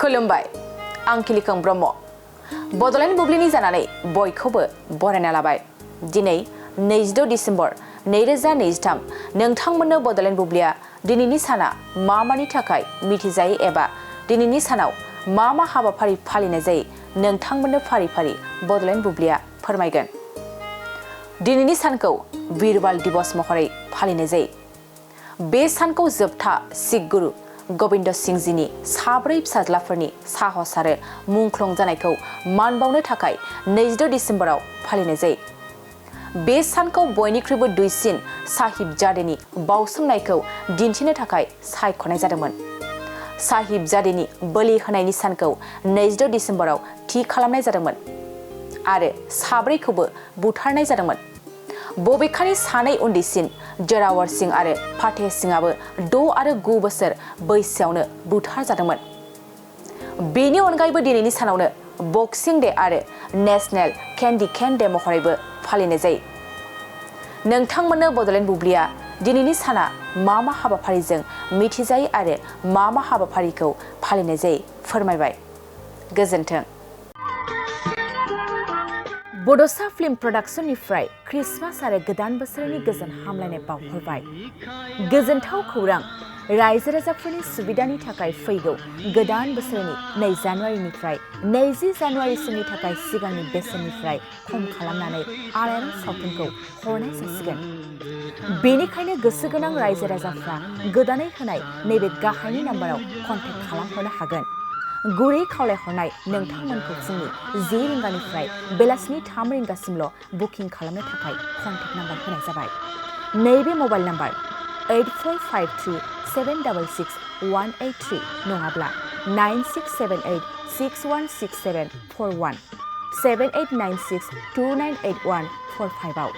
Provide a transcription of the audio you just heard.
खुलुमबाय आं किलिखां ब्रह्म बड'लेण्ड बुब्लिनि जानानै बयखौबो बरायना लाबाय दिनै 26 डिसेम्बर 2023 नोंथांमोननो बड'लेण्ड बुब्लिया दिनैनि साना मानि थाखाय मिथिजायो एबा दिनैनि सानाव मा हाबाफारि फालिनाय जायो नोंथांमोननो फारि फारि बड'लेण्ड बुब्लिया फोरमायगोन दिनैनि सानखौ बिरबाल दिवस महरै फालिनाय जायो बे सानखौ जोबथा सिख गुरु गोविंद सिंह जीनि साब्रै फिसाज्लाफोरनि साहस आरो मुंख्लं जानायखौ मान बावनो थाखाय 26 डिसेम्बराव फालिनाय जायो बे सानखौ बयनिख्रुइबो दुइसिन साहिबजादेनि बावसोमनायखौ दिन्थिनो थाखाय सायख'नाय जादोंमोन साहिबजादेनि बोलि होनायनि सानखौ 26 डिसेम्बराव थि खालामनाय जादोंमोन आरो साब्रैखौबो बुथारनाय जादोंमोन बबेखानि सानै उन्दैसिन जोरावर सिंह आरो फातेह सिंहआबो 6 आरो 9 बोसोर बैसोआवनो बुथार जादोंमोन बेनि अनगायैबो दिनैनि सानावनो बक्सिं डे आरो नेशनेल केन्डी केन डे महरैबो फालिनाय जायो नोंथांमोननो बड'लेण्ड बुब्लिया दिनैनि साना मा हाबाफारिजों मिथिजायो आरो मा हाबाफारिखौ फालिनाय जायो फोरमायबाय गोजोन्थों बड'सा फिल्म प्रडाक्शननिफ्राय क्रिसमास आरो गोदान बोसोरनि गोजोन हामलायनाय बावहरबाय गोजोनथाव खौरां रायजो राजाफोरनि सुबिदानि थाखाय फैगौ गोदान बोसोरनि 2 जानुवारिनिफ्राय 20 जानुवारिसिमनि थाखाय सिगांनि बेसेननिफ्राय खम खालामनानै आलायारन सावथुनखौ हरनाय जासिगोन बेनिखायनो गोसो गोनां रायजो राजाफ्रा गोदानै होनाय नैबे गाहायनि नाम्बाराव कन्टेक्ट खालामहरनो हागोन गुरै खावलायहरनाय नोंथांमोनखौ फुंनि 10 रिंगानिफ्राय बेलासिनि 3 रिंगासिमल' बुकिं खालामनो थाखाय कन्टेक्ट नाम्बार होनाय जाबाय नैबे मबाइल नाम्बार 8453766183 नङाब्ला 9678616741 7896298145 आव